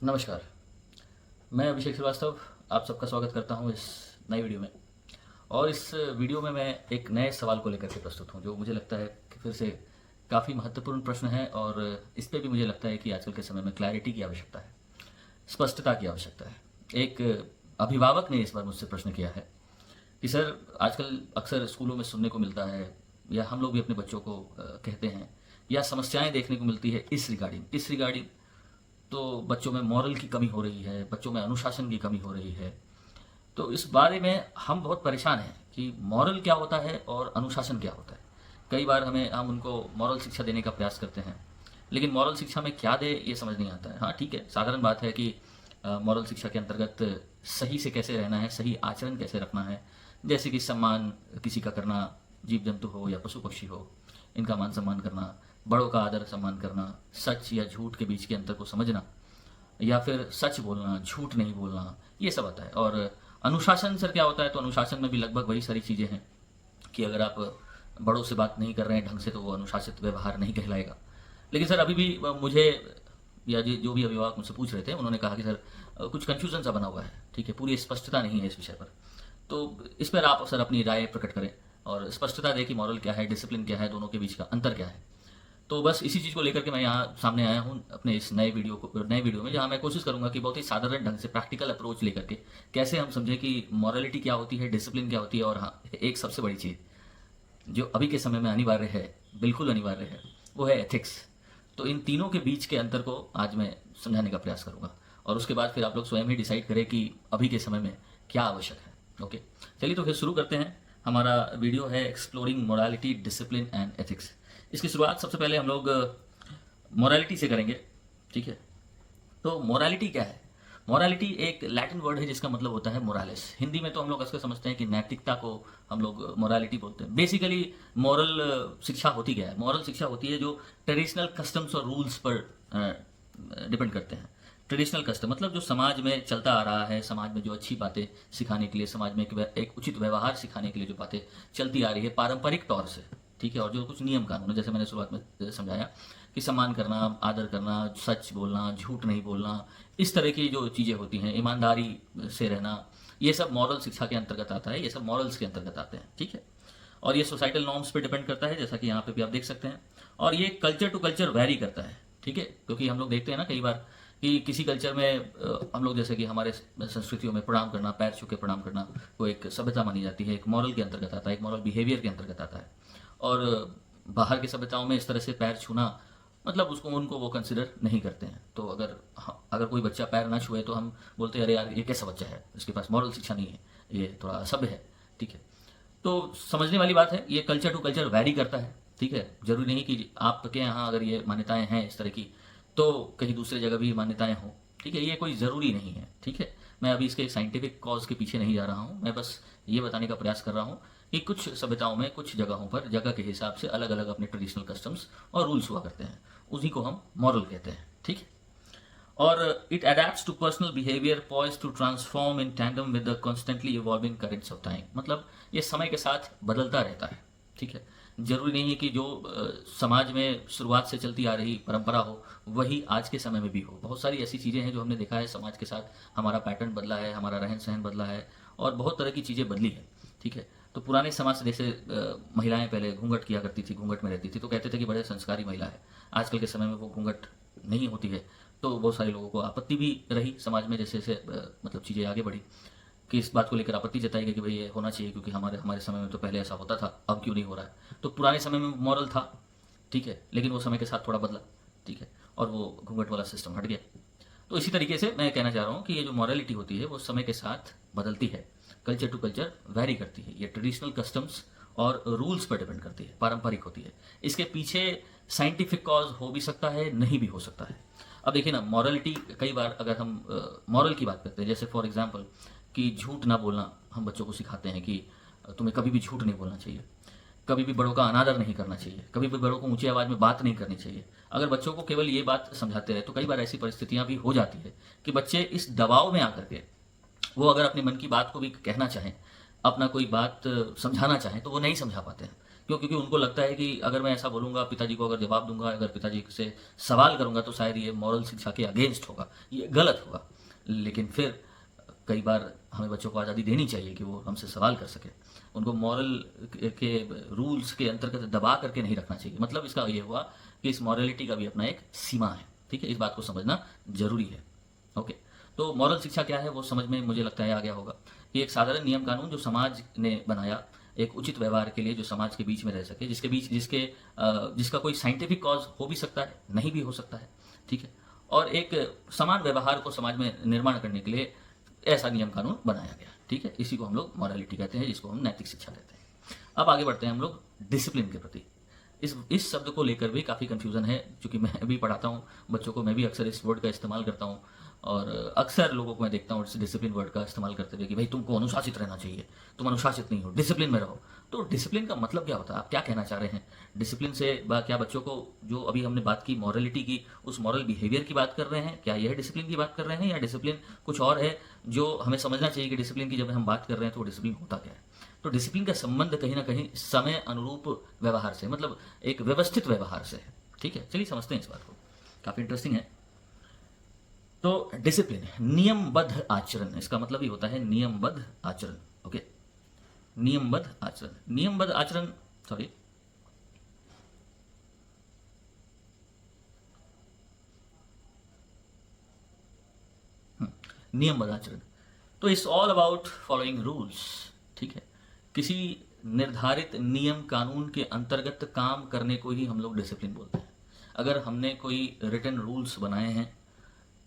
नमस्कार। मैं अभिषेक श्रीवास्तव आप सबका स्वागत करता हूं इस नई वीडियो में। और इस वीडियो में मैं एक नए सवाल को लेकर के प्रस्तुत हूं जो मुझे लगता है कि फिर से काफ़ी महत्वपूर्ण प्रश्न है और इस पे भी मुझे लगता है कि आजकल के समय में क्लैरिटी की आवश्यकता है, स्पष्टता की आवश्यकता है। एक अभिभावक ने इस बार मुझसे प्रश्न किया है कि सर, आजकल अक्सर स्कूलों में सुनने को मिलता है या हम लोग भी अपने बच्चों को कहते हैं या समस्याएं देखने को मिलती है इस रिगार्डिंग तो बच्चों में मॉरल की कमी हो रही है, बच्चों में अनुशासन की कमी हो रही है। तो इस बारे में हम बहुत परेशान हैं कि मॉरल क्या होता है और अनुशासन क्या होता है। कई बार हम उनको मॉरल शिक्षा देने का प्रयास करते हैं, लेकिन मॉरल शिक्षा में क्या दे ये समझ नहीं आता है। हाँ ठीक है, साधारण बात है कि मॉरल शिक्षा के अंतर्गत सही से कैसे रहना है, सही आचरण कैसे रखना है, जैसे कि सम्मान किसी का करना, जीव जंतु हो या पशु पक्षी हो, इनका मान सम्मान करना, बड़ों का आदर सम्मान करना, सच या झूठ के बीच के अंतर को समझना, या फिर सच बोलना, झूठ नहीं बोलना, ये सब आता है। और अनुशासन सर क्या होता है, तो अनुशासन में भी लगभग वही सारी चीज़ें हैं कि अगर आप बड़ों से बात नहीं कर रहे हैं ढंग से तो वो अनुशासित व्यवहार नहीं कहलाएगा। लेकिन सर अभी भी मुझे या जो भी अभिभावक मुझसे पूछ रहे थे उन्होंने कहा कि सर कुछ कन्फ्यूजन सा बना हुआ है, ठीक है, पूरी स्पष्टता नहीं है इस विषय पर। तो इस पर आप सर अपनी राय प्रकट करें और स्पष्टता दें कि मॉरल क्या है, डिसिप्लिन क्या है, दोनों के बीच का अंतर क्या है। तो बस इसी चीज़ को लेकर के मैं यहाँ सामने आया हूँ अपने इस नए वीडियो में, जहाँ मैं कोशिश करूँगा कि बहुत ही साधारण ढंग से प्रैक्टिकल अप्रोच लेकर के कैसे हम समझें कि मॉरलिटी क्या होती है, डिसिप्लिन क्या होती है, और हाँ, एक सबसे बड़ी चीज़ जो अभी के समय में अनिवार्य है, बिल्कुल अनिवार्य है, वो है एथिक्स। तो इन तीनों के बीच के अंतर को आज मैं समझाने का प्रयास करूँगा और उसके बाद फिर आप लोग स्वयं ही डिसाइड करें कि अभी के समय में क्या आवश्यक है। ओके, चलिए तो फिर शुरू करते हैं। हमारा वीडियो है exploring morality, discipline and ethics. इसकी शुरुआत सबसे पहले हम लोग मोरालिटी से करेंगे, ठीक है। तो मोरालिटी क्या है? मोरालिटी एक लैटिन वर्ड है जिसका मतलब होता है मोरालिस। हिंदी में तो हम लोग अक्सर समझते हैं कि नैतिकता को हम लोग मोरालिटी बोलते हैं। बेसिकली मॉरल शिक्षा होती क्या है? मॉरल शिक्षा होती है जो ट्रेडिशनल कस्टम्स और रूल्स पर डिपेंड करते हैं। ट्रेडिशनल कस्टम मतलब जो समाज में चलता आ रहा है, समाज में जो अच्छी बातें सिखाने के लिए, समाज में एक उचित व्यवहार सिखाने के लिए जो बातें चलती आ रही है पारंपरिक तौर से, ठीक है। और जो कुछ नियम कानून है, जैसे मैंने शुरुआत में समझाया कि सम्मान करना, आदर करना, सच बोलना, झूठ नहीं बोलना, इस तरह की जो चीज़ें होती हैं, ईमानदारी से रहना, ये सब मॉरल शिक्षा के अंतर्गत आता है, ये सब मॉरल्स के अंतर्गत आते हैं, ठीक है। और ये सोसाइटल नॉर्म्स पे डिपेंड करता है, जैसा कि यहाँ पे भी आप देख सकते हैं। और ये कल्चर टू कल्चर वैरी करता है, ठीक है, क्योंकि हम लोग देखते हैं ना कई बार कि किसी कल्चर में हम लोग, जैसे कि हमारे संस्कृतियों में प्रणाम करना, पैर छू के प्रणाम करना, वो एक सभ्यता मानी जाती है, एक मॉरल के अंतर्गत आता है, एक मॉरल बिहेवियर के अंतर्गत आता है। और बाहर की सभ्यताओं में इस तरह से पैर छूना मतलब उसको उनको वो कंसिडर नहीं करते हैं। तो अगर अगर कोई बच्चा पैर ना छुए तो हम बोलते हैं अरे यार ये कैसा बच्चा है, इसके पास मॉरल शिक्षा नहीं है, ये थोड़ा असभ्य है, ठीक है। तो समझने वाली बात है, ये कल्चर टू कल्चर वैरी करता है, ठीक है। जरूरी नहीं कि आपके यहाँ अगर ये मान्यताएं हैं इस तरह की तो कहीं दूसरी जगह भी मान्यताएं हों, ठीक है, ये कोई ज़रूरी नहीं है, ठीक है। मैं अभी इसके साइंटिफिक कॉज के पीछे नहीं जा रहा हूँ, मैं बस ये बताने का प्रयास कर रहा हूँ कि कुछ सभ्यताओं में कुछ जगहों पर जगह के हिसाब से अलग अलग अपने ट्रेडिशनल कस्टम्स और रूल्स हुआ करते हैं, उसी को हम मॉरल कहते हैं, ठीक है। और it adapts to personal behaviour poised to transform in tandem with the constantly evolving currents of time. मतलब ये समय के साथ बदलता रहता है, ठीक है। जरूरी नहीं है कि जो समाज में शुरुआत से चलती आ रही परंपरा हो वही आज के समय में भी हो। बहुत सारी ऐसी चीज़ें हैं जो हमने देखा है समाज के साथ, हमारा पैटर्न बदला है, हमारा रहन सहन बदला है और बहुत तरह की चीज़ें बदली है, ठीक है। तो पुराने समाज से जैसे महिलाएं पहले घूंघट किया करती थी, घूंघट में रहती थी, तो कहते थे कि बड़े संस्कारी महिला है। आजकल के समय में वो घूंघट नहीं होती है, तो बहुत सारे लोगों को आपत्ति भी रही समाज में, जैसे जैसे मतलब चीज़ें आगे बढ़ी कि इस बात को लेकर आपत्ति जताई गई कि भाई ये होना चाहिए क्योंकि हमारे हमारे समय में तो पहले ऐसा होता था, अब क्यों नहीं हो रहा है। तो पुराने समय में मॉरल था, ठीक है, लेकिन वो समय के साथ थोड़ा बदला, ठीक है, और वो घूंघट वाला सिस्टम हट गया। तो इसी तरीके से मैं कहना चाह रहा हूँ कि ये जो मॉरलिटी होती है वो समय के साथ बदलती है, कल्चर टू कल्चर वैरी करती है, ये ट्रेडिशनल कस्टम्स और रूल्स पर डिपेंड करती है, पारंपरिक होती है। इसके पीछे साइंटिफिक कॉज हो भी सकता है, नहीं भी हो सकता है। अब देखिए ना, मॉरलिटी कई बार अगर हम मॉरल की बात करते हैं, जैसे फॉर एग्जांपल कि झूठ ना बोलना, हम बच्चों को सिखाते हैं कि तुम्हें कभी भी झूठ नहीं बोलना चाहिए, कभी भी बड़ों का अनादर नहीं करना चाहिए, कभी भी बड़ों को ऊंची आवाज़ में बात नहीं करनी चाहिए। अगर बच्चों को केवल ये बात समझाते रहे तो कई बार ऐसी परिस्थितियां भी हो जाती है कि बच्चे इस दबाव में आकर के वो अगर अपने मन की बात को भी कहना चाहें, अपना कोई बात समझाना चाहें तो वो नहीं समझा पाते हैं, क्योंकि उनको लगता है कि अगर मैं ऐसा बोलूँगा, पिताजी को अगर जवाब दूंगा, अगर पिताजी से सवाल करूँगा तो शायद ये मॉरल शिक्षा के अगेंस्ट होगा, ये गलत होगा। लेकिन फिर कई बार हमें बच्चों को आज़ादी देनी चाहिए कि वो हमसे सवाल कर सके। उनको मॉरल के रूल्स के अंतर्गत दबा करके नहीं रखना चाहिए। मतलब इसका ये हुआ कि इस मॉरलिटी का भी अपना एक सीमा है, ठीक है। इस बात को समझना जरूरी है। ओके, तो मॉरल शिक्षा क्या है वो समझ में मुझे लगता है आ गया होगा कि एक साधारण नियम कानून जो समाज ने बनाया एक उचित व्यवहार के लिए, जो समाज के बीच में रह सके, जिसका कोई साइंटिफिक कॉज हो भी सकता है, नहीं भी हो सकता है, ठीक है। और एक समान व्यवहार को समाज में निर्माण करने के लिए ऐसा नियम कानून बनाया गया, ठीक है। इसी को हम लोग मॉरलिटी कहते हैं, जिसको हम नैतिक शिक्षा कहते हैं। अब आगे बढ़ते हैं हम लोग डिसिप्लिन के प्रति। इस शब्द को लेकर भी काफ़ी कन्फ्यूज़न है, क्योंकि मैं भी पढ़ाता हूँ बच्चों को, मैं भी अक्सर इस वर्ड का इस्तेमाल करता हूँ और अक्सर लोगों को मैं देखता हूँ इस डिसिप्लिन वर्ड का इस्तेमाल करते हुए कि भाई तुमको अनुशासित रहना चाहिए, तुम अनुशासित नहीं हो, डिसिप्लिन में रहो। तो डिसिप्लिन का मतलब क्या होता है, आप क्या कहना चाह रहे हैं? डिसिप्लिन से क्या बच्चों को, जो अभी हमने बात की मॉरलिटी की, उस मॉरल बिहेवियर की बात कर रहे हैं? क्या यह डिसिप्लिन की बात कर रहे हैं, या डिसिप्लिन कुछ और है जो हमें समझना चाहिए कि डिसिप्लिन की जब हम बात कर रहे हैं तो डिसिप्लिन होता क्या है? तो डिसिप्लिन का संबंध कहीं ना कहीं समय अनुरूप व्यवहार से, मतलब एक व्यवस्थित व्यवहार से है, ठीक है। चलिए समझते हैं इस बात को, काफ़ी इंटरेस्टिंग है। तो डिसिप्लिन नियमबद्ध आचरण, इसका मतलब ही होता है नियमबद्ध आचरण। ओके, नियमबद्ध आचरण, नियमबद्ध आचरण, सॉरी, नियमबद्ध आचरण। तो it's all about following rules, ठीक है। किसी निर्धारित नियम कानून के अंतर्गत काम करने को ही हम लोग डिसिप्लिन बोलते हैं। अगर हमने कोई रिटन रूल्स बनाए हैं,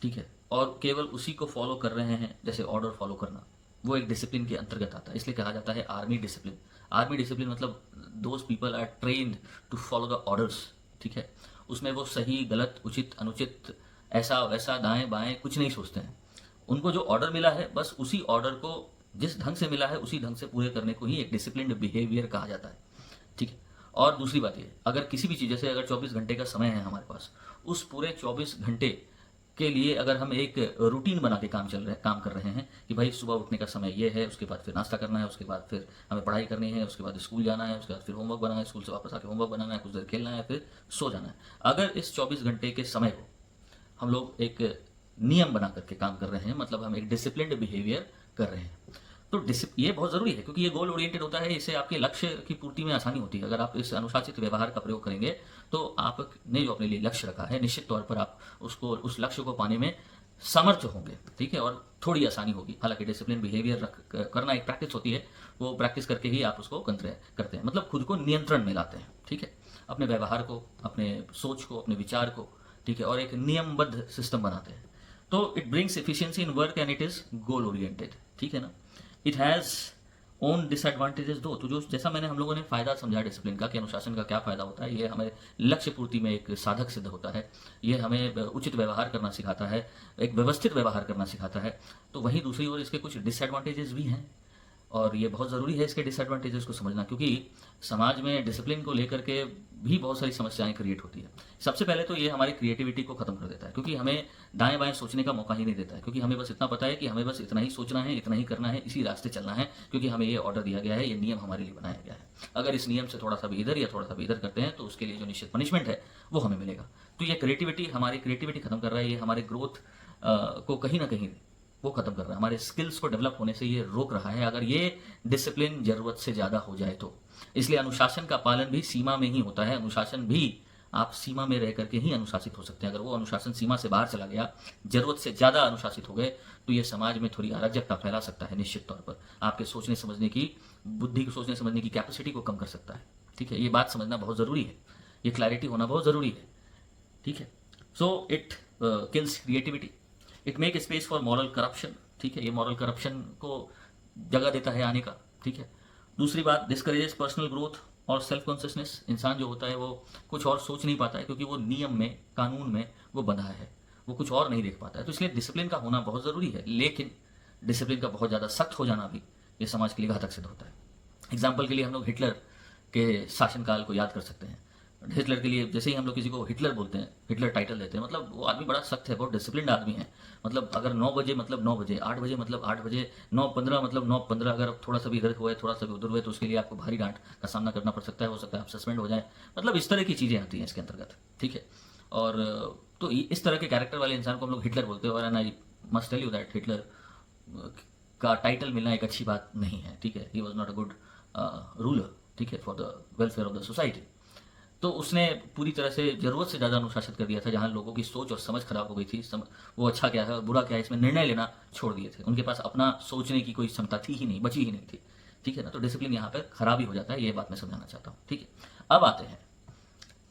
ठीक है, और केवल उसी को फॉलो कर रहे हैं, जैसे ऑर्डर फॉलो करना, वो एक डिसिप्लिन के अंतर्गत आता है। इसलिए कहा जाता है आर्मी डिसिप्लिन। आर्मी डिसिप्लिन मतलब those people are trained to follow the orders, ठीक है। उसमें वो सही गलत उचित अनुचित ऐसा वैसा दाएं बाएं कुछ नहीं सोचते हैं। उनको जो ऑर्डर मिला है बस उसी ऑर्डर को जिस ढंग से मिला है उसी ढंग से पूरे करने को ही एक डिसिप्लिन्ड बिहेवियर कहा जाता है, ठीक है। और दूसरी बात ये, अगर किसी भी चीज़, जैसे अगर 24 घंटे का समय है हमारे पास, उस पूरे 24 घंटे के लिए अगर हम एक रूटीन बना के काम कर रहे हैं कि भाई सुबह उठने का समय ये है, उसके बाद फिर नाश्ता करना है, उसके बाद फिर हमें पढ़ाई करनी है, उसके बाद स्कूल जाना है, उसके बाद फिर होमवर्क बनाना है, स्कूल से वापस आके होमवर्क बनाना है, कुछ देर खेलना है, फिर सो जाना है। अगर इस 24 घंटे के समय को हम लोग एक नियम बना करके काम कर रहे हैं, मतलब हम एक डिसिप्लिन्ड बिहेवियर कर रहे हैं, तो ये बहुत ज़रूरी है, क्योंकि ये गोल ओरिएंटेड होता है। इससे आपके लक्ष्य की पूर्ति में आसानी होती है। अगर आप इस अनुशासित व्यवहार का प्रयोग करेंगे तो आपने जो अपने लिए लक्ष्य रखा है, निश्चित तौर पर आप उस लक्ष्य को पाने में समर्थ होंगे, ठीक है, और थोड़ी आसानी होगी। हालांकि डिसिप्लिन बिहेवियर करना एक प्रैक्टिस होती है, वो प्रैक्टिस करके ही आप उसको करते हैं, मतलब खुद को नियंत्रण में लाते हैं, ठीक है, अपने व्यवहार को, अपने सोच को, अपने विचार को, ठीक है, और एक नियमबद्ध सिस्टम बनाते हैं। तो it brings efficiency in work and it is goal oriented, ठीक है ना। इट हैज़ ओन डिसएडवांटेजेस दो, तो जो जैसा मैंने हम लोगों ने फ़ायदा समझा डिसिप्लिन का कि अनुशासन का क्या फ़ायदा होता है, ये हमें लक्ष्य पूर्ति में एक साधक सिद्ध होता है, ये हमें उचित व्यवहार करना सिखाता है, एक व्यवस्थित व्यवहार करना सिखाता है। तो वहीं दूसरी ओर इसके कुछ डिसएडवांटेजेस भी हैं, और ये बहुत ज़रूरी है इसके डिसएडवांटेजेस को समझना, क्योंकि समाज में डिसिप्लिन को लेकर के भी बहुत सारी समस्याएं क्रिएट होती है। सबसे पहले तो ये हमारी क्रिएटिविटी को ख़त्म कर देता है, क्योंकि हमें दाएं बाएं सोचने का मौका ही नहीं देता है, क्योंकि हमें बस इतना पता है कि हमें बस इतना ही सोचना है, इतना ही करना है, इसी रास्ते चलना है, क्योंकि हमें ये ऑर्डर दिया गया है, ये नियम हमारे लिए बनाया गया है। अगर इस नियम से थोड़ा सा भी इधर या थोड़ा सा भी इधर करते हैं तो उसके लिए जो निश्चित पनिशमेंट है वो हमें मिलेगा। तो ये हमारी क्रिएटिविटी ख़त्म कर रहा है, ये हमारे ग्रोथ को कहीं ना कहीं वो खत्म कर रहा है, हमारे स्किल्स को डेवलप होने से ये रोक रहा है, अगर ये डिसिप्लिन ज़रूरत से ज़्यादा हो जाए तो। इसलिए अनुशासन का पालन भी सीमा में ही होता है। अनुशासन भी आप सीमा में रह करके ही अनुशासित हो सकते हैं। अगर वो अनुशासन सीमा से बाहर चला गया, ज़रूरत से ज़्यादा अनुशासित हो गए, तो ये समाज में थोड़ी अराजकता फैला सकता है, निश्चित तौर पर आपके सोचने समझने की बुद्धि को, सोचने समझने की कैपेसिटी को कम कर सकता है, ठीक है। ये बात समझना बहुत ज़रूरी है, ये क्लैरिटी होना बहुत ज़रूरी है, ठीक है। So it kills creativity, it make space for moral corruption, ठीक है, ये मॉरल करप्शन को जगह देता है आने का, ठीक है। दूसरी बात, डिस्करेजेस पर्सनल ग्रोथ और सेल्फ कॉन्शियसनेस। इंसान जो होता है वो कुछ और सोच नहीं पाता है, क्योंकि वो नियम में, कानून में वो बंधा है, वो कुछ और नहीं देख पाता है। तो इसलिए डिसिप्लिन का होना बहुत ज़रूरी है, लेकिन डिसिप्लिन का बहुत ज़्यादा सख्त हो जाना भी ये समाज के लिए घातक सिद्ध होता है। एग्जाम्पल के लिए हम लोग हिटलर के शासनकाल को याद कर सकते हैं। हिटलर के लिए जैसे ही हम लोग किसी को हिटलर बोलते हैं, हिटलर टाइटल देते हैं, मतलब वो आदमी बड़ा सख्त है, बहुत डिसिप्लिन आदमी है। मतलब अगर 9 बजे मतलब 9 बजे, 8 बजे मतलब 8 बजे, 9:15 मतलब 9:15, अगर थोड़ा सा भी इधर हुए थोड़ा सा भी उधर हुए तो उसके लिए आपको भारी डांट का सामना करना पड़ सकता है, हो सकता है आप सस्पेंड हो जाए। मतलब इस तरह की चीज़ें आती हैं इसके अंतर्गत, ठीक है। और तो इस तरह के कैरेक्टर वाले इंसान को हम लोग हिटलर बोलते हैं। और I must tell you that Hitler का टाइटल मिलना एक अच्छी बात नहीं है, ठीक है। He was not a good ruler, ठीक है, for the welfare of the society. तो उसने पूरी तरह से ज़रूरत से ज़्यादा अनुशासित कर दिया था, जहाँ लोगों की सोच और समझ खराब हो गई थी। वो अच्छा क्या है और बुरा क्या है इसमें निर्णय लेना छोड़ दिए थे। उनके पास अपना सोचने की कोई क्षमता थी ही नहीं, बची ही नहीं थी, ठीक है ना। तो डिसिप्लिन यहाँ पर खराब ही हो जाता है, ये बात मैं समझाना चाहता हूँ, ठीक है। अब आते हैं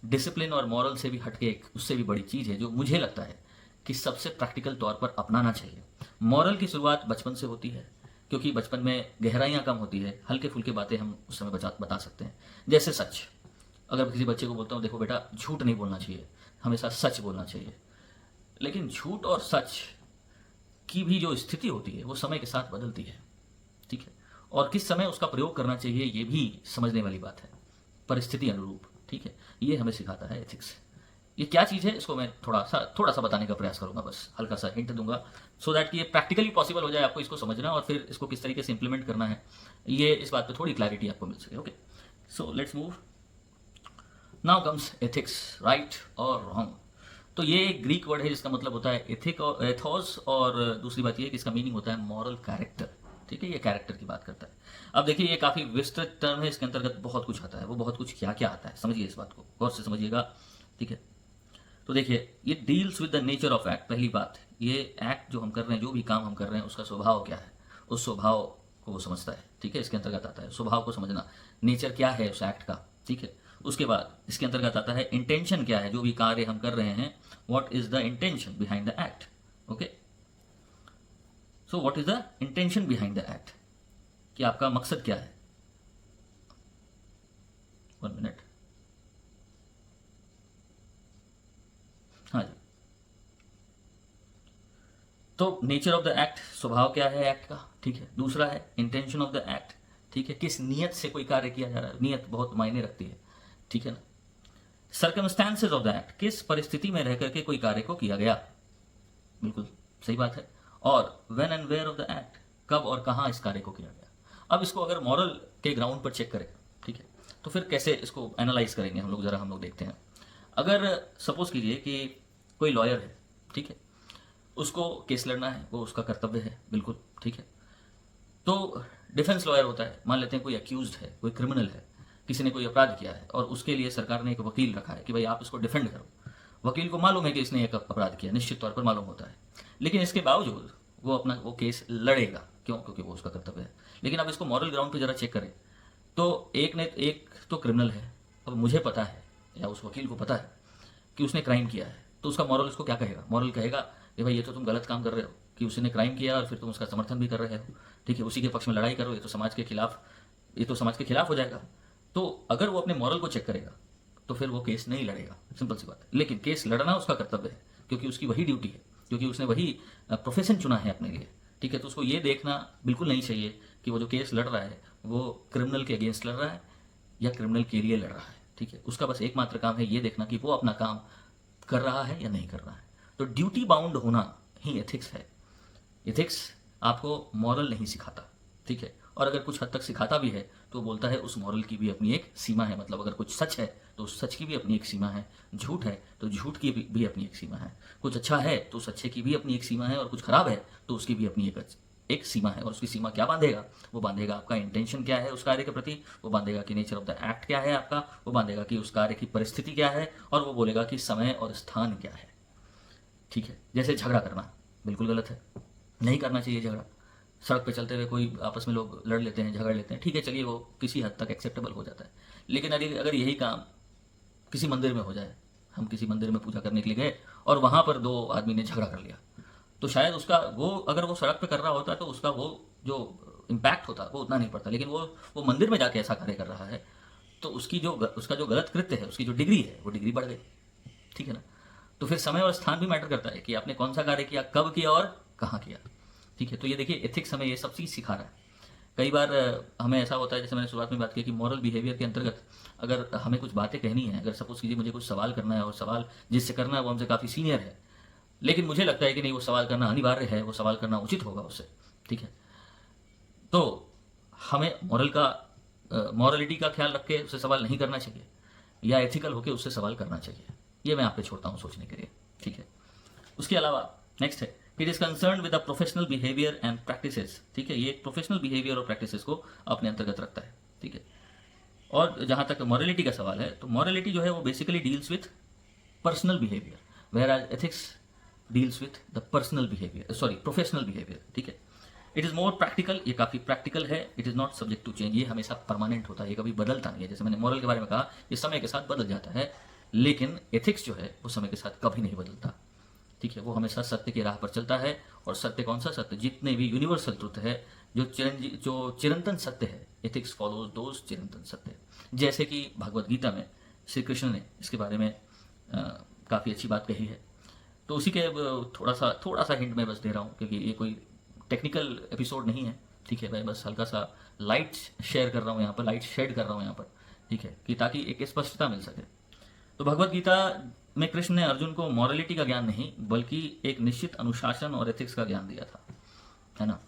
डिसिप्लिन और मॉरल से भी हटके एक उससे भी बड़ी चीज़ है जो मुझे लगता है कि सबसे प्रैक्टिकल तौर पर अपनाना चाहिए। मॉरल की शुरुआत बचपन से होती है, क्योंकि बचपन में गहराइयाँ कम होती है, हल्के फुल्के बातें हम उस समय बता सकते हैं। जैसे सच, अगर किसी बच्चे को बोलता हूँ देखो बेटा झूठ नहीं बोलना चाहिए, हमेशा सच बोलना चाहिए। लेकिन झूठ और सच की भी जो स्थिति होती है वो समय के साथ बदलती है, ठीक है। और किस समय उसका प्रयोग करना चाहिए ये भी समझने वाली बात है, परिस्थिति अनुरूप, ठीक है। ये हमें सिखाता है एथिक्स। ये क्या चीज़ है इसको मैं थोड़ा सा बताने का प्रयास करूंगा, बस हल्का सा हिंट दूंगा, सो दैट कि ये प्रैक्टिकली पॉसिबल हो जाए आपको इसको समझना, और फिर इसको किस तरीके से इंप्लीमेंट करना है ये इस बात पे थोड़ी क्लैरिटी आपको मिल सके। Okay, so let's move. Now comes ethics, right और रॉन्ग। तो ये एक ग्रीक वर्ड है जिसका मतलब होता है एथिक और एथोस, और दूसरी बात ये कि इसका मीनिंग होता है मॉरल कैरेक्टर, ठीक है। ये कैरेक्टर की बात करता है। अब देखिए ये काफ़ी विस्तृत टर्म है, इसके अंतर्गत बहुत कुछ आता है। वो बहुत कुछ क्या क्या आता है समझिए, इस बात को गौर से समझिएगा, ठीक है। तो देखिए ये deals with the nature of act. पहली बात, ये एक्ट जो हम कर रहे हैं, जो भी काम हम कर रहे हैं, उसका स्वभाव क्या है, उस स्वभाव को वो समझता है, ठीक है। इसके अंतर्गत आता है स्वभाव को समझना, नेचर क्या है उस एक्ट का, ठीक है। उसके बाद इसके अंतर्गत आता है इंटेंशन क्या है, जो भी कार्य हम कर रहे हैं, what is the intention behind the act, okay. So what is the intention behind the act, कि आपका मकसद क्या है। 1 मिनट, हाँ जी। तो नेचर ऑफ द एक्ट, स्वभाव क्या है एक्ट का, ठीक है। दूसरा है इंटेंशन ऑफ द एक्ट, ठीक है, किस नियत से कोई कार्य किया जा रहा है, नियत बहुत मायने रखती है, ठीक है ना। सर्कमस्टांसेस ऑफ द एक्ट, किस परिस्थिति में रह करके कोई कार्य को किया गया, बिल्कुल सही बात है। और when and where of the act, कब और कहाँ इस कार्य को किया गया। अब इसको अगर मॉरल के ग्राउंड पर चेक करें, ठीक है, तो फिर कैसे इसको एनालाइज करेंगे हम लोग, जरा हम लोग देखते हैं। अगर सपोज कीजिए कि कोई लॉयर है, ठीक है, उसको केस लड़ना है, वो उसका कर्तव्य है, बिल्कुल ठीक है। तो डिफेंस लॉयर होता है, मान लेते हैं कोई अक्यूज्ड है, कोई क्रिमिनल है, किसी ने कोई अपराध किया है, और उसके लिए सरकार ने एक वकील रखा है कि भाई आप इसको डिफेंड करो। वकील को मालूम है कि इसने एक अपराध किया, निश्चित तौर पर मालूम होता है, लेकिन इसके बावजूद वो अपना वो केस लड़ेगा, क्यों, क्योंकि वो उसका कर्तव्य है। लेकिन अब इसको मॉरल ग्राउंड पे जरा चेक करें, तो एक तो क्रिमिनल है, अब मुझे पता है या उस वकील को पता है कि उसने क्राइम किया है, तो उसका मॉरल उसको क्या कहेगा, मॉरल कहेगा कि भाई ये तो तुम गलत काम कर रहे हो कि उसने क्राइम किया और फिर तुम उसका समर्थन भी कर रहे हो, ठीक है, उसी के पक्ष में लड़ाई करो, ये तो समाज के खिलाफ, ये तो समाज के खिलाफ हो जाएगा। तो अगर वो अपने मॉरल को चेक करेगा तो फिर वो केस नहीं लड़ेगा, सिंपल सी बात है। लेकिन केस लड़ना उसका कर्तव्य है, क्योंकि उसकी वही ड्यूटी है, क्योंकि उसने वही प्रोफेशन चुना है अपने लिए, ठीक है। तो उसको ये देखना बिल्कुल नहीं चाहिए कि वो जो केस लड़ रहा है वो क्रिमिनल के अगेंस्ट लड़ रहा है या क्रिमिनल के लिए लड़ रहा है, ठीक है। उसका बस एकमात्र काम है ये देखना कि वो अपना काम कर रहा है या नहीं कर रहा है। तो ड्यूटी बाउंड होना ही एथिक्स है। एथिक्स आपको मॉरल नहीं सिखाता, ठीक है। और अगर कुछ हद तक सिखाता भी है तो बोलता है उस मॉरल की भी अपनी एक सीमा है। मतलब अगर कुछ सच है तो उस सच की भी अपनी एक सीमा है, झूठ है तो झूठ की भी अपनी एक सीमा है, कुछ अच्छा है तो उस अच्छे की भी अपनी एक सीमा है, और कुछ खराब है तो उसकी भी अपनी एक सीमा है। और उसकी सीमा क्या बांधेगा, वो बांधेगा आपका इंटेंशन क्या है उस कार्य के प्रति, वो बांधेगा कि नेचर ऑफ द एक्ट क्या है आपका, वो बांधेगा कि उस कार्य की परिस्थिति क्या है, और वो बोलेगा कि समय और स्थान क्या है, ठीक है। जैसे झगड़ा करना बिल्कुल गलत है, नहीं करना चाहिए झगड़ा। सड़क पे चलते हुए कोई आपस में लोग लड़ लेते हैं, झगड़ लेते हैं, ठीक है, चलिए वो किसी हद तक एक्सेप्टेबल हो जाता है। लेकिन अगर यही काम किसी मंदिर में हो जाए, हम किसी मंदिर में पूजा करने के लिए गए और वहाँ पर 2 आदमी ने झगड़ा कर लिया, तो शायद उसका वो अगर वो सड़क पे कर रहा होता तो उसका वो जो इम्पैक्ट होता वो उतना नहीं पड़ता। लेकिन वो मंदिर में जाके ऐसा कार्य कर रहा है तो उसका जो गलत कृत्य है, उसकी जो डिग्री है वो डिग्री बढ़ गई, ठीक है ना। तो फिर समय और स्थान भी मैटर करता है कि आपने कौन सा कार्य किया, कब किया और कहाँ किया, ठीक है। तो ये देखिए एथिक्स हमें ये सब चीज़ सिखा रहा है कई बार हमें ऐसा होता है, जैसे मैंने शुरुआत में बात की कि मॉरल बिहेवियर के अंतर्गत अगर हमें कुछ बातें कहनी है, अगर सपोज कीजिए मुझे कुछ सवाल करना है और सवाल जिससे करना है वो हमसे काफ़ी सीनियर है, लेकिन मुझे लगता है कि नहीं वो सवाल करना अनिवार्य है, वो सवाल करना उचित होगा उससे, ठीक है, तो हमें मॉरलिटी का ख्याल रख के उससे सवाल नहीं करना चाहिए या एथिकल होकर उससे सवाल करना चाहिए। ये मैं आप पे छोड़ता हूँ सोचने के लिए, ठीक है। उसके अलावा नेक्स्ट है, it is concern with the professional behaviour and practices, ठीक है। ये एक प्रोफेशनल बिहेवियर और प्रैक्टिसेस को अपने अंतर्गत रखता है, ठीक है। और जहां तक मॉरलिटी का सवाल है, तो मॉरलिटी जो है वो basically deals with personal behaviour, whereas ethics deals with the personal behaviour, sorry professional behaviour, ठीक है। इट इज़ मोर प्रैक्टिकल, ये काफ़ी प्रैक्टिकल है। It is not subject to change, ये हमेशा परमानेंट होता है, ये कभी बदलता नहीं है। जैसे मैंने मॉरल के बारे में कहा, ये समय के साथ बदल जाता है, लेकिन एथिक्स जो है वो समय के साथ कभी नहीं बदलता, ठीक है। वो हमेशा सत्य की राह पर चलता है। और सत्य कौन सा सत्य? जितने भी यूनिवर्सल ट्रुथ है, जो चिरंतन सत्य है, एथिक्स फॉलोज दोज चिरंतन सत्य। जैसे कि भगवत गीता में श्री कृष्ण ने इसके बारे में काफ़ी अच्छी बात कही है। तो उसी के थोड़ा सा हिंट मैं बस दे रहा हूँ, क्योंकि ये कोई टेक्निकल एपिसोड नहीं है, ठीक है। मैं बस हल्का सा लाइट शेयर कर रहा हूँ यहाँ पर, लाइट शेड कर रहा हूँ यहाँ पर, ठीक है, कि ताकि एक स्पष्टता मिल सके। तो भगवत गीता में कृष्ण ने अर्जुन को मॉरलिटी का ज्ञान नहीं, बल्कि एक निश्चित अनुशासन और एथिक्स का ज्ञान दिया था, है ना।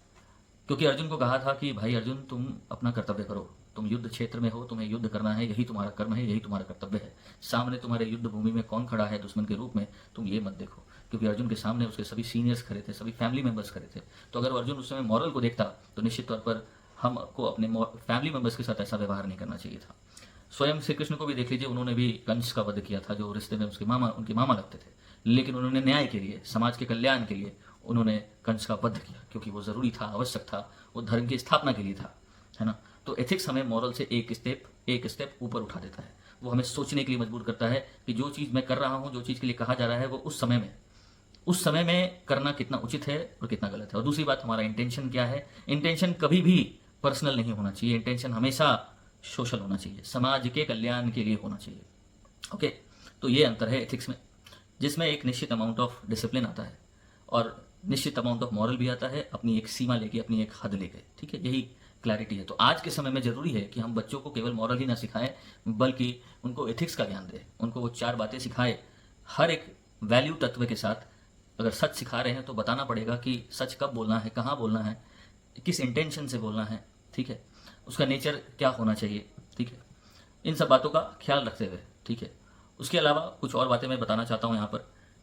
क्योंकि अर्जुन को कहा था कि भाई अर्जुन, तुम अपना कर्तव्य करो, तुम युद्ध क्षेत्र में हो, तुम्हें युद्ध करना है, यही तुम्हारा कर्म है, यही तुम्हारा कर्तव्य है। सामने तुम्हारे युद्ध भूमि में कौन खड़ा है दुश्मन के रूप में, तुम ये मत देखो। क्योंकि अर्जुन के सामने उसके सभी सीनियर्स खड़े थे, सभी फैमिली मेंबर्स खड़े थे। तो अगर अर्जुन उस समय मॉरल को देखता, तो निश्चित तौर पर हमको अपने फैमिली मेंबर्स के साथ ऐसा व्यवहार नहीं करना चाहिए था। स्वयं श्री कृष्ण को भी देख लीजिए, उन्होंने भी कंस का वध किया था, जो रिश्ते में उनके मामा लगते थे, लेकिन उन्होंने न्याय के लिए, समाज के कल्याण के लिए उन्होंने कंस का वध किया, क्योंकि वो जरूरी था, आवश्यक था, वो धर्म की स्थापना के लिए था, है ना। तो एथिक्स हमें मॉरल से एक स्टेप ऊपर उठा देता है। वो हमें सोचने के लिए मजबूर करता है कि जो चीज़ मैं कर रहा हूँ, जो चीज़ के लिए कहा जा रहा है, वो उस समय में करना कितना उचित है और कितना गलत है। और दूसरी बात, हमारा इंटेंशन क्या है। इंटेंशन कभी भी पर्सनल नहीं होना चाहिए, इंटेंशन हमेशा सोशल होना चाहिए, समाज के कल्याण के लिए होना चाहिए, ओके। तो ये अंतर है एथिक्स में, जिसमें एक निश्चित अमाउंट ऑफ डिसिप्लिन आता है और निश्चित अमाउंट ऑफ मॉरल भी आता है, अपनी एक सीमा लेके, अपनी एक हद लेके, ठीक है। यही क्लैरिटी है। तो आज के समय में जरूरी है कि हम बच्चों को केवल मॉरल ही ना सिखाएं, बल्कि उनको एथिक्स का ज्ञान दें, उनको वो 4 बातें सिखाएं, हर एक वैल्यू तत्व के साथ। अगर सच सिखा रहे हैं तो बताना पड़ेगा कि सच कब बोलना है, कहाँ बोलना है, किस इंटेंशन से बोलना है, ठीक है, उसका नेचर क्या होना चाहिए, ठीक है। इन सब बातों का ख्याल रखते हुए, ठीक है। उसके अलावा कुछ और बातें मैं बताना चाहता हूँ यहाँ पर,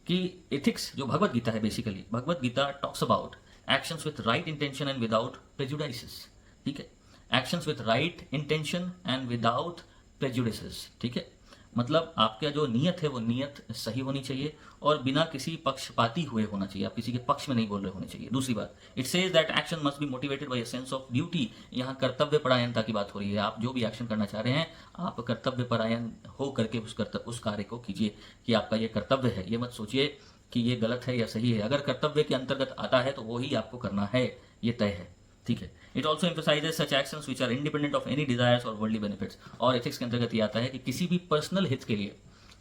कि एथिक्स जो भगवत गीता है, basically Bhagavad Gita talks about actions with right intention and without prejudices, ठीक है। Actions with right intention and without prejudices, ठीक है। मतलब आपका जो नीयत है वो नीयत सही होनी चाहिए और बिना किसी पक्षपाती हुए होना चाहिए, आप किसी के पक्ष में नहीं बोल रहे होने चाहिए। दूसरी बात, it says that action must be motivated by a sense of duty. यहाँ कर्तव्य परायणता की बात हो रही है। आप जो भी एक्शन करना चाह रहे हैं, आप कर्तव्य परायण हो करके उस कार्य को कीजिए, कि आपका ये कर्तव्य है। ये मत सोचिए कि ये गलत है या सही है। अगर कर्तव्य के अंतर्गत आता है तो वो ही आपको करना है, ये तय है, ठीक है। It also emphasizes such actions which are independent of any desires और वर्ल्डली बेनिफिट्स। और एथिक्स के अंतर्गत ये आता है कि किसी भी पर्सनल हित के लिए,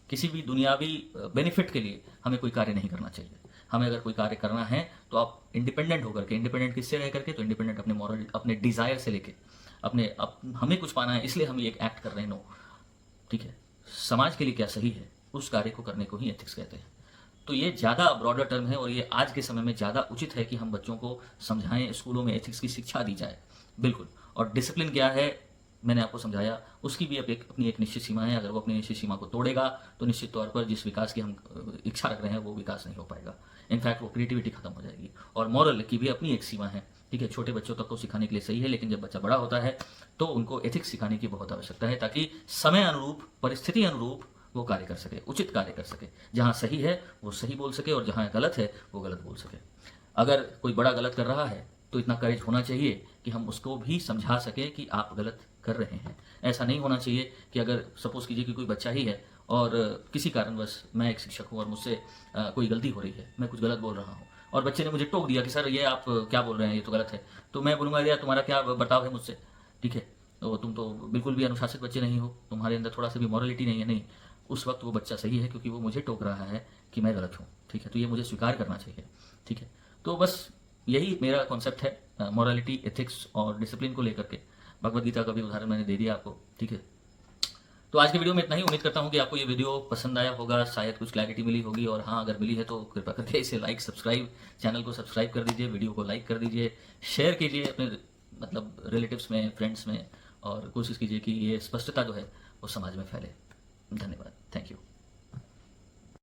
किसी भी दुनियावी बेनिफिट के लिए हमें कोई कार्य नहीं करना चाहिए। हमें अगर कोई कार्य करना है तो आप इंडिपेंडेंट होकर के, इंडिपेंडेंट किससे रह करके, तो इंडिपेंडेंट अपने मॉरल, अपने डिजायर से लेके, हमें कुछ पाना है इसलिए हम ये एक एक्ट कर रहे हैं, नो, ठीक है। समाज के लिए क्या सही है, उस कार्य को करने को ही एथिक्स कहते हैं। तो ये ज़्यादा ब्रॉडर टर्म है और ये आज के समय में ज़्यादा उचित है कि हम बच्चों को समझाएं, स्कूलों में एथिक्स की शिक्षा दी जाए, बिल्कुल। और डिसिप्लिन क्या है, मैंने आपको समझाया, उसकी भी अपनी एक निश्चित सीमा है। अगर वो अपनी निश्चित सीमा को तोड़ेगा तो निश्चित तौर पर जिस विकास की हम इच्छा रख रहे हैं वो विकास नहीं हो पाएगा। इनफैक्ट वो क्रिएटिविटी खत्म हो जाएगी। और मॉरल की भी अपनी एक सीमा है, ठीक है। छोटे बच्चों तक तो सिखाने के लिए सही है, लेकिन जब बच्चा बड़ा होता है तो उनको एथिक्स सिखाने की बहुत आवश्यकता है, ताकि समय अनुरूप, परिस्थिति अनुरूप वो कार्य कर सके, उचित कार्य कर सके। जहाँ सही है वो सही बोल सके और जहाँ गलत है वो गलत बोल सके। अगर कोई बड़ा गलत कर रहा है तो इतना करेज होना चाहिए कि हम उसको भी समझा सके कि आप गलत कर रहे हैं। ऐसा नहीं होना चाहिए कि अगर सपोज कीजिए कि कोई बच्चा ही है और किसी कारणवश मैं एक शिक्षक हूँ और मुझसे कोई गलती हो रही है, मैं कुछ गलत बोल रहा हूँ और बच्चे ने मुझे टोक दिया कि सर ये आप क्या बोल रहे हैं, ये तो गलत है। तो मैं बोलूँगा यार तुम्हारा क्या बर्ताव है मुझसे, ठीक है, तो तुम तो बिल्कुल भी अनुशासित बच्चे नहीं हो, तुम्हारे अंदर थोड़ा सा भी मॉरलिटी नहीं है। नहीं, उस वक्त वो बच्चा सही है क्योंकि वो मुझे टोक रहा है कि मैं गलत हूँ, ठीक है। तो ये मुझे स्वीकार करना चाहिए, ठीक है। तो बस यही मेरा कॉन्सेप्ट है मॉरलिटी, एथिक्स और डिसिप्लिन को लेकर के। भगवद गीता का भी उदाहरण मैंने दे दिया आपको, ठीक है। तो आज के वीडियो में इतना ही। उम्मीद करता हूँ कि आपको ये वीडियो पसंद आया होगा, शायद कुछ क्लैरिटी मिली होगी, और हाँ अगर मिली है तो कृपया करके इसे लाइक सब्सक्राइब, चैनल को सब्सक्राइब कर दीजिए, वीडियो को लाइक कर दीजिए, शेयर कीजिए अपने मतलब रिलेटिव्स में, फ्रेंड्स में, और कोशिश कीजिए कि ये स्पष्टता जो है वो समाज में फैले। धन्यवाद, थैंक यू।